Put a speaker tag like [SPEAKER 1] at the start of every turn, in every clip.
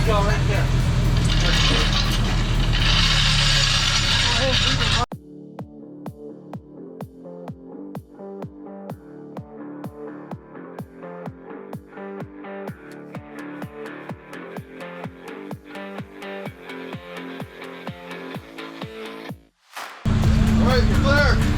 [SPEAKER 1] you go, right there.
[SPEAKER 2] All right, you're clear.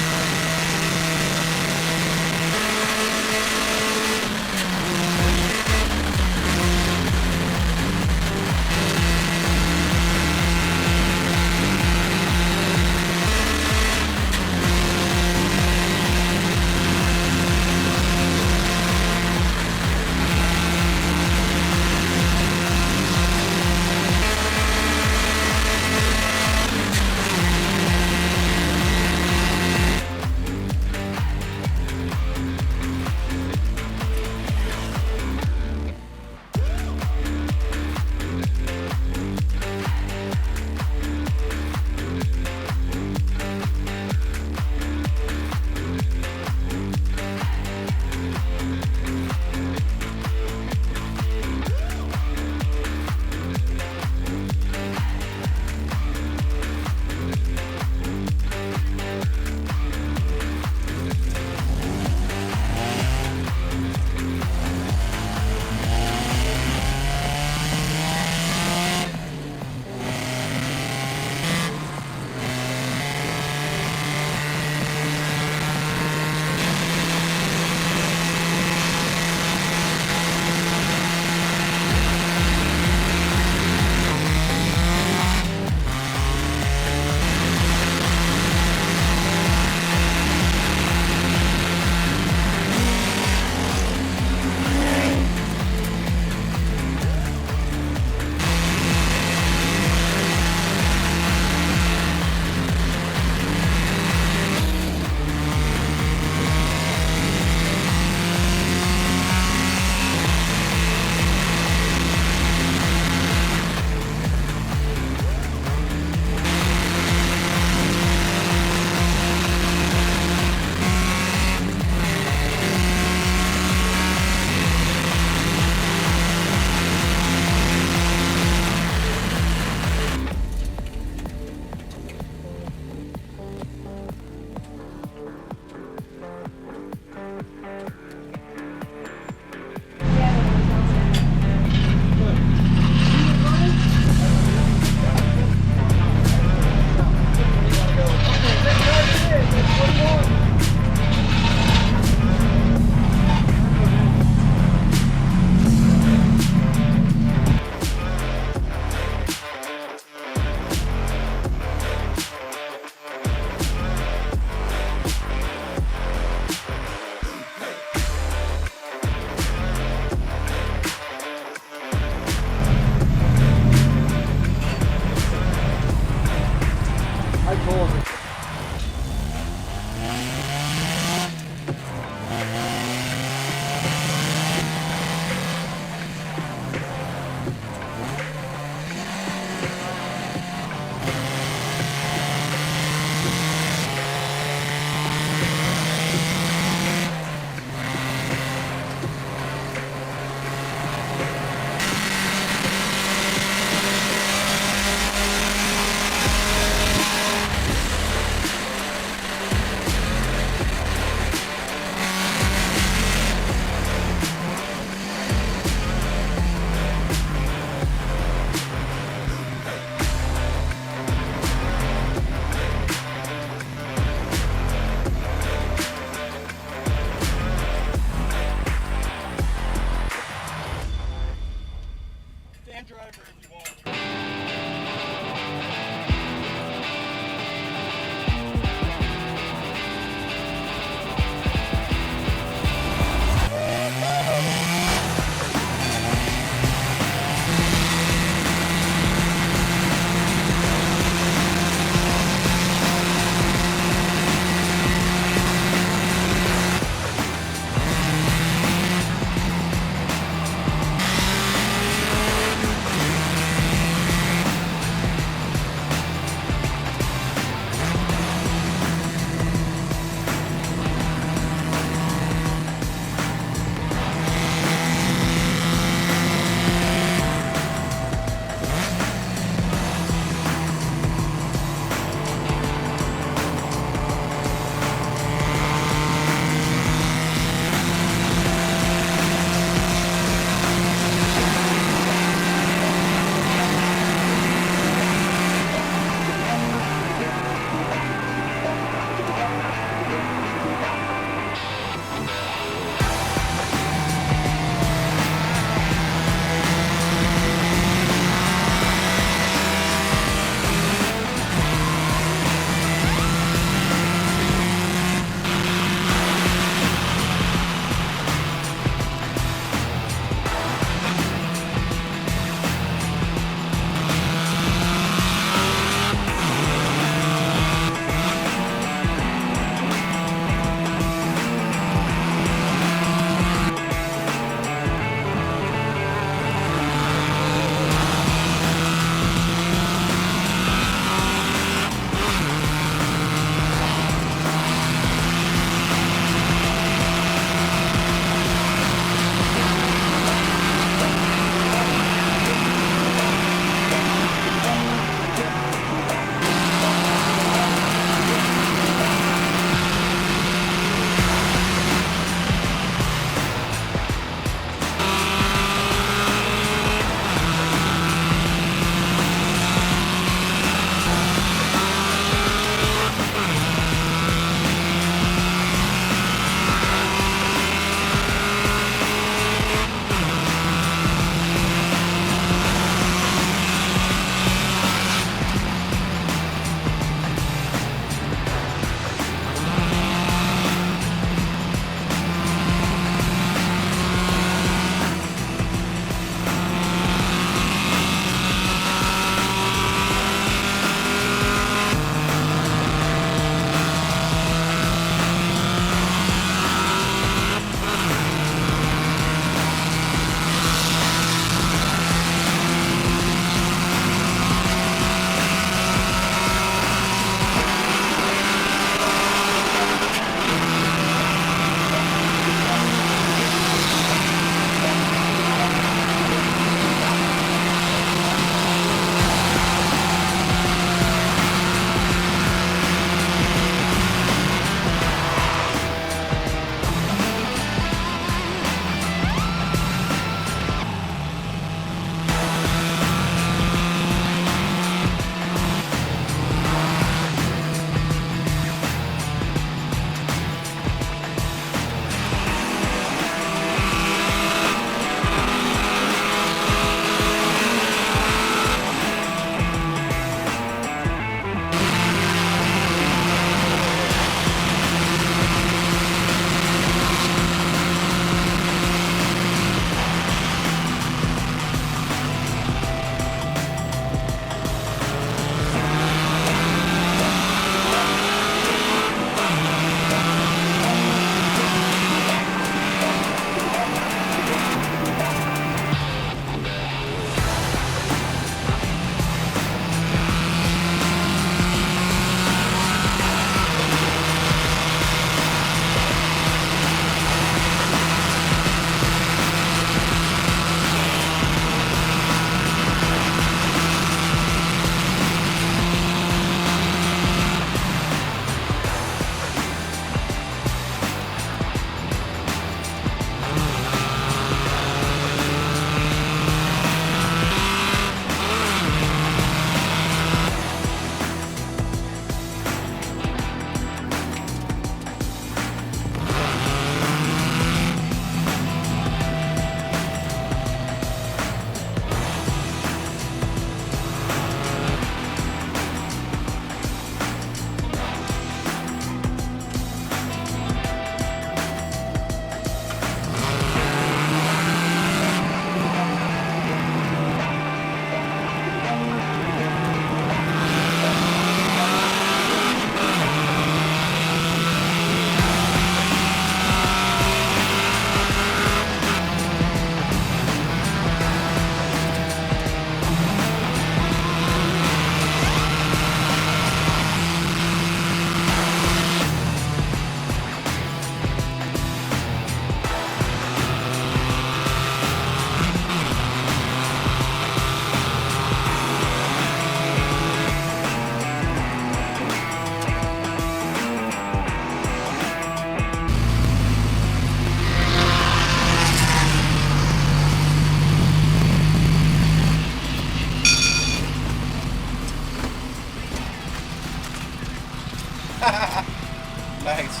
[SPEAKER 1] Nice.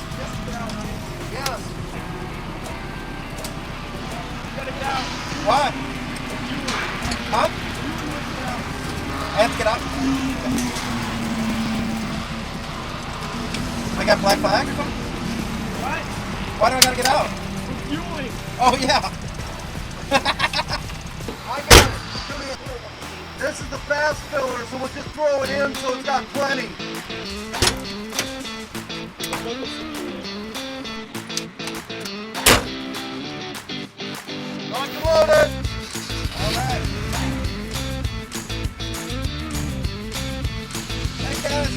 [SPEAKER 2] Yes.
[SPEAKER 3] You gotta get out.
[SPEAKER 1] Why? Huh? I have to get out. I got black flag or something?
[SPEAKER 3] What?
[SPEAKER 1] Why do I gotta get out?
[SPEAKER 3] Fueling.
[SPEAKER 1] Oh yeah.
[SPEAKER 2] I got it. Come here. This is the fast filler, so we'll just throw it in so it's got plenty. Lock and loaded.
[SPEAKER 1] All right. Thanks, guys.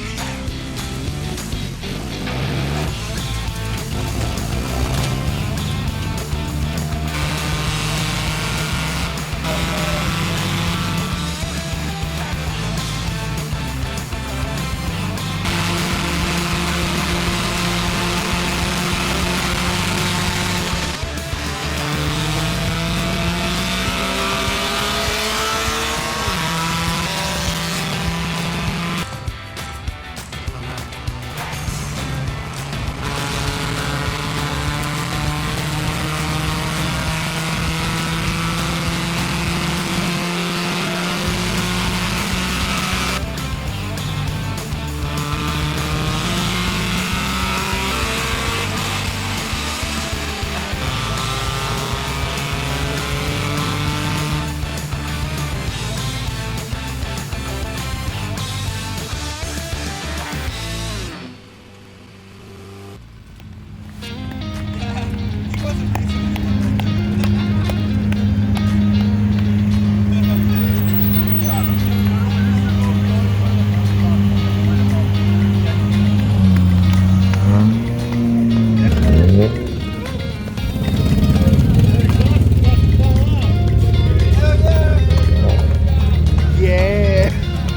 [SPEAKER 4] Yeah.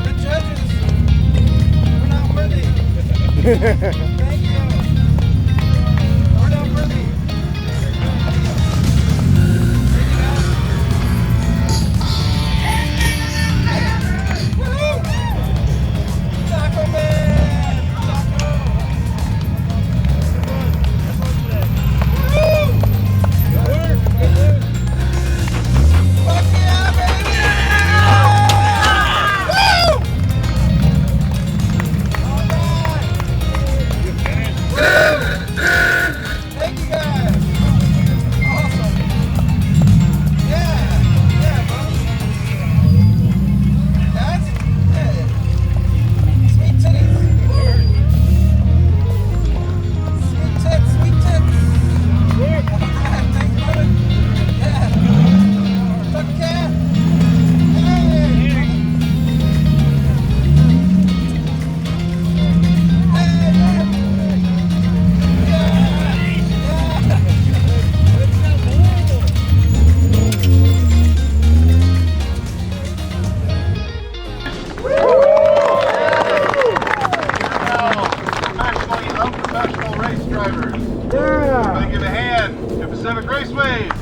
[SPEAKER 1] The judges were not worthy. Thank you. We're not worthy. Woo! Taco Man! Taco! Woo! Fuck yeah, baby! Thank you guys. Awesome. Yeah. Yeah, bro. That's it. Sweet titties. Sweet tits, sweet tits. Alright, thanks, brother. Yeah. Tuck cat. Hey.
[SPEAKER 2] Professionally unprofessional race drivers. Everybody give a hand to Pacific Raceways.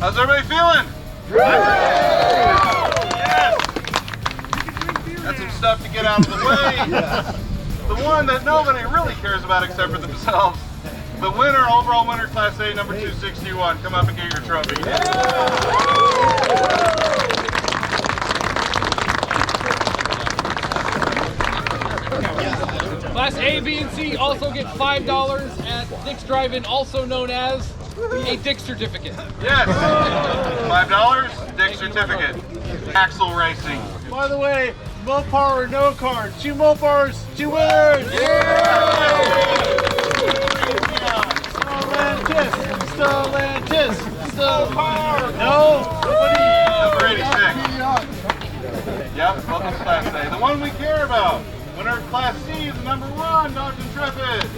[SPEAKER 2] How's everybody feeling? Yes. That's some stuff to get out of the way. The one that nobody really cares about except for themselves. The winner, overall winner, Class A, number 261. Come up and get your trophy.
[SPEAKER 3] Class A, B, and C also get $5 at Dick's Drive-In, also known as a Dick certificate.
[SPEAKER 2] Yes. $5, Dick certificate. Axle Racing.
[SPEAKER 4] By the way, Mopar or no car, 2 Mopars, 2 winners! Stellantis! Mopar! No?
[SPEAKER 2] Number 86. Yep, welcome to Class A. The one we care about. Winner of Class C is number 1, Dodge Intrepid.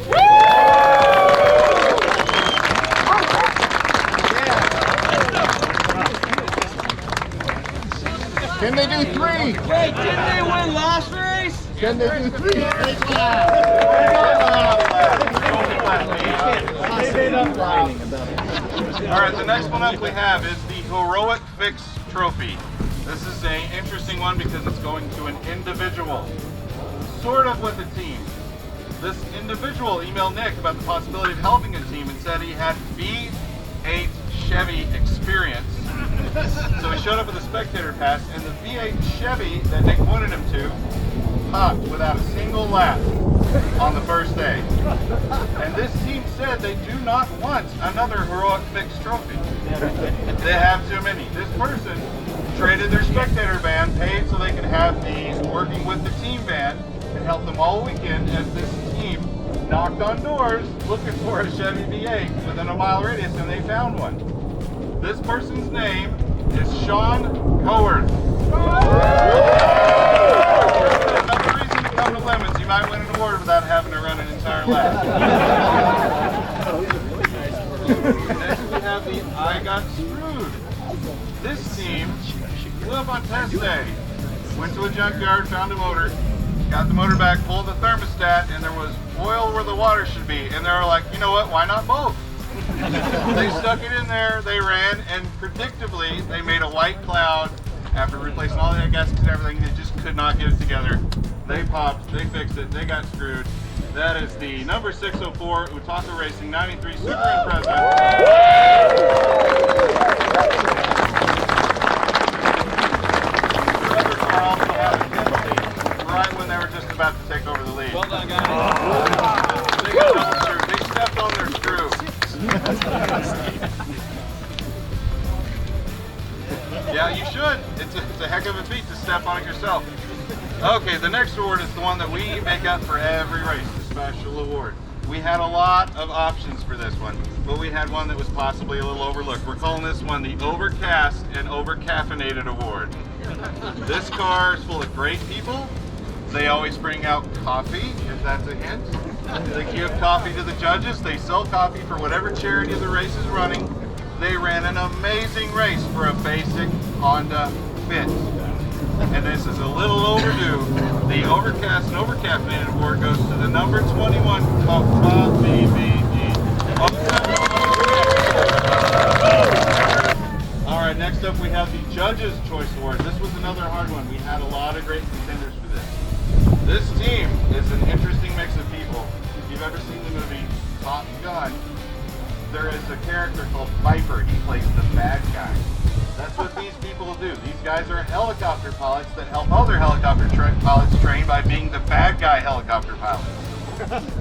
[SPEAKER 4] Can they do 3?
[SPEAKER 3] Wait, didn't they win last race?
[SPEAKER 4] Can they do 3?
[SPEAKER 2] All right, the next one up we have is the Heroic Fix Trophy. This is an interesting one because it's going to an individual, sort of with a team. This individual emailed Nick about the possibility of helping a team and said he had V8 Chevy experience. So he showed up with a spectator pass, and the V8 Chevy that Nick pointed him to popped without a single lap on the first day. And this team said they do not want another heroic fixed trophy. They have too many. This person traded their spectator van, paid so they can have the working with the team van, and help them all weekend as this team knocked on doors looking for a Chevy V8 within a mile radius, and they found one. This person's name is Sean Coworth. Another reason to come to Lemons, you might win an award without having to run an entire lap. Next we have the I Got Screwed. This team flew up on test day, went to a junkyard, found a motor, got the motor back, pulled the thermostat, and there was oil where the water should be. And they were like, you know what, why not both? They stuck it in there, they ran, and predictably, they made a white cloud after replacing all the gaskets and everything. They just could not get it together. They popped, they fixed it, they got screwed. That is the number 604 Utaka Racing 93 Super Impreza. Right when they were just about to take over the lead.
[SPEAKER 3] Well done, guys.
[SPEAKER 2] They got double screw. They stepped on their screw. Yeah, you should. It's a heck of a feat to step on it yourself. Okay, the next award is the one that we make up for every race, the special award. We had a lot of options for this one, but we had one that was possibly a little overlooked. We're calling this one the Overcast and Overcaffeinated Award. This car is full of great people. They always bring out coffee, if that's a hint. They give coffee to the judges. They sell coffee for whatever charity the race is running. They ran an amazing race for a basic Honda Fit. And this is a little overdue. The Overcast and Overcaffeinated Award goes to the number 21 Coffee BG. All right, next up we have the Judges' Choice Award. This was another hard one. We had a lot of great contenders for this. This team is an interesting mix of people. If you've ever seen the movie Top Gun, there is a character called Viper. He plays the bad guy. That's what these people do. These guys are helicopter pilots that help other helicopter pilots train by being the bad guy helicopter pilots.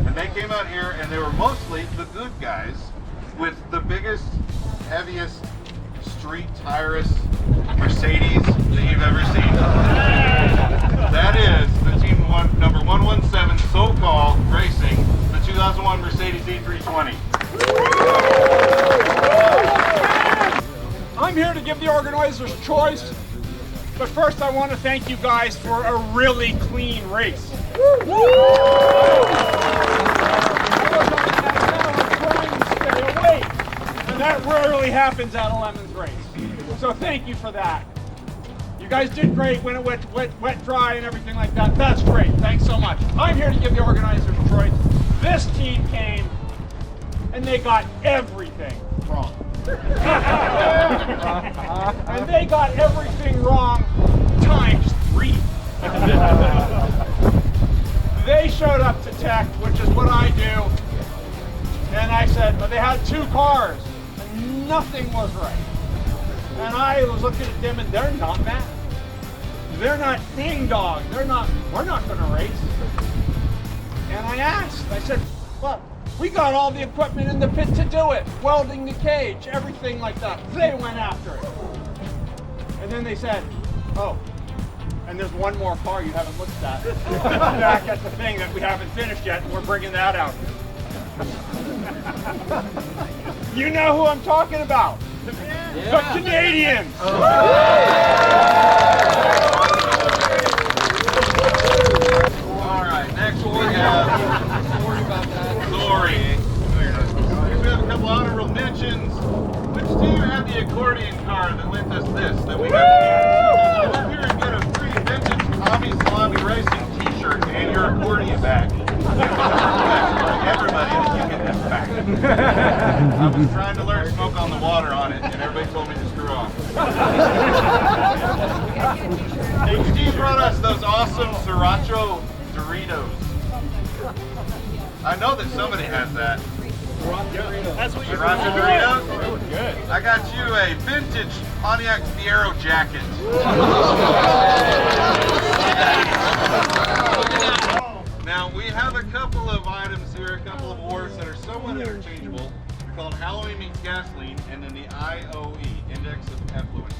[SPEAKER 2] And they came out here and they were mostly the good guys with the biggest, heaviest, street tireless Mercedes that you've ever seen. That is the team number 117 So-Called Racing, the 2001 Mercedes E320.
[SPEAKER 5] I'm here to give the organizers choice, but first I want to thank you guys for a really clean race. And that rarely happens at a Lemons race. So thank you for that. You guys did great when it went wet, dry, and everything like that. That's great. Thanks so much. I'm here to give the organizers choice. This team came and they got everything wrong. And they got everything wrong times 3. They showed up to tech, which is what I do, and I said, but they had 2 cars, and nothing was right. And I was looking at them, and they're not mad. They're not ding dong. We're not going to race. And I asked, I said, well, we got all the equipment in the pit to do it. Welding the cage, everything like that. They went after it. And then they said, oh, and there's one more car you haven't looked at. Back at the thing that we haven't finished yet, and we're bringing that out. You know who I'm talking about. Yeah. The Canadians.
[SPEAKER 2] All right, next we have Lori. We have a couple honorable mentions. Which team had the accordion car that lent us this that we got to use? Come here and get a free vintage Tommy Salami Racing t-shirt and your accordion back. Everybody that you get this back. I was trying to learn smoke on the water on it, and everybody told me to screw off. us those awesome Sriracha Doritos. I know that somebody has that.
[SPEAKER 4] That's what you're
[SPEAKER 2] Sriracha Doritos?
[SPEAKER 5] Good.
[SPEAKER 2] I got you a vintage Pontiac Fiero jacket. Now we have a couple of items here, a couple of words that are somewhat interchangeable. They're called Halloween meets gasoline and then the IOE, Index of Effluency.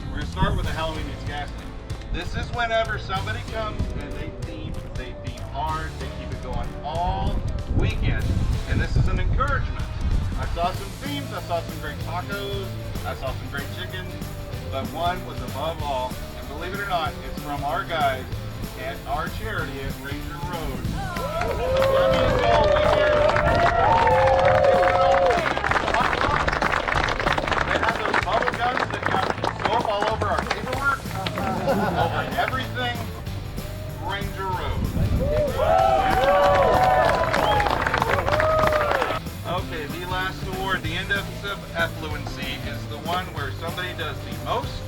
[SPEAKER 2] We're going to start with the Halloween meets gasoline. This is whenever somebody comes and they theme hard, they keep it going all weekend, and this is an encouragement. I saw some themes, I saw some great tacos, I saw some great chicken, but one was above all, and believe it or not, it's from our guys at our charity at Ranger Road. They have those bubble guns that got soap all over our paperwork, over everything. Ranger Road. Okay, the last award, the Index of Effluency, is the one where somebody does the most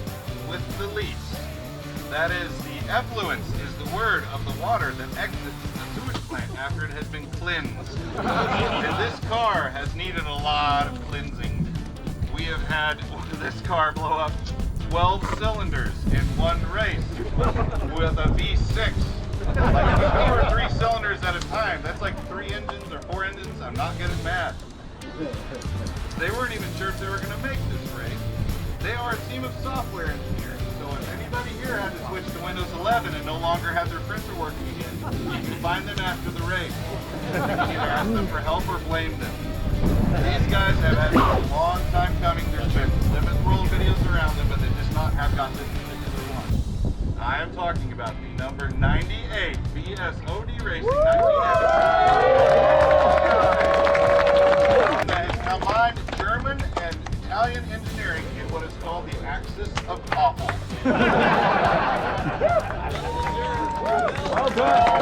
[SPEAKER 2] with the least. That is, the effluence is the word of the water that exits the sewage plant after it has been cleansed. And this car has needed a lot of cleansing. We have had this car blow up 12 cylinders in one race with a V6. Like 2 or 3 cylinders at a time. That's like 3 engines or 4 engines. I'm not good at math. They weren't even sure if they were going to make this race. They are a team of software engineers. So if anybody here had to switch to Windows 11 and no longer had their printer working again, you can find them after the race. You can either ask them for help or blame them. These guys have had a long time coming. There's been several videos around them, but they just not have gotten this particular one. I am talking about the number 98 BSOD Racing 19 that has combined German and Italian engineering in what is called the axis of awful.
[SPEAKER 5] Well done.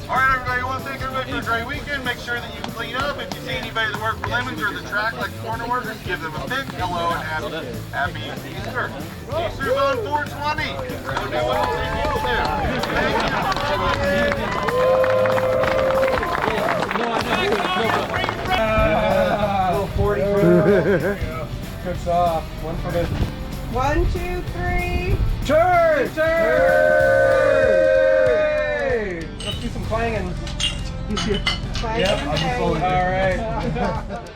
[SPEAKER 2] Alright everybody, I want to thank everybody for a great weekend. Make sure that you clean up. If you see anybody that works for Lemons or the track like corner workers, give them a big hello and happy Easter. Easter's on 420. Go do what you need to do. Thank you.
[SPEAKER 1] Cooks off. One for the
[SPEAKER 6] 1, 2, 3.
[SPEAKER 1] turn! Let's do some clanging.
[SPEAKER 6] Fine.
[SPEAKER 1] Yep, I'll just hold it. All right.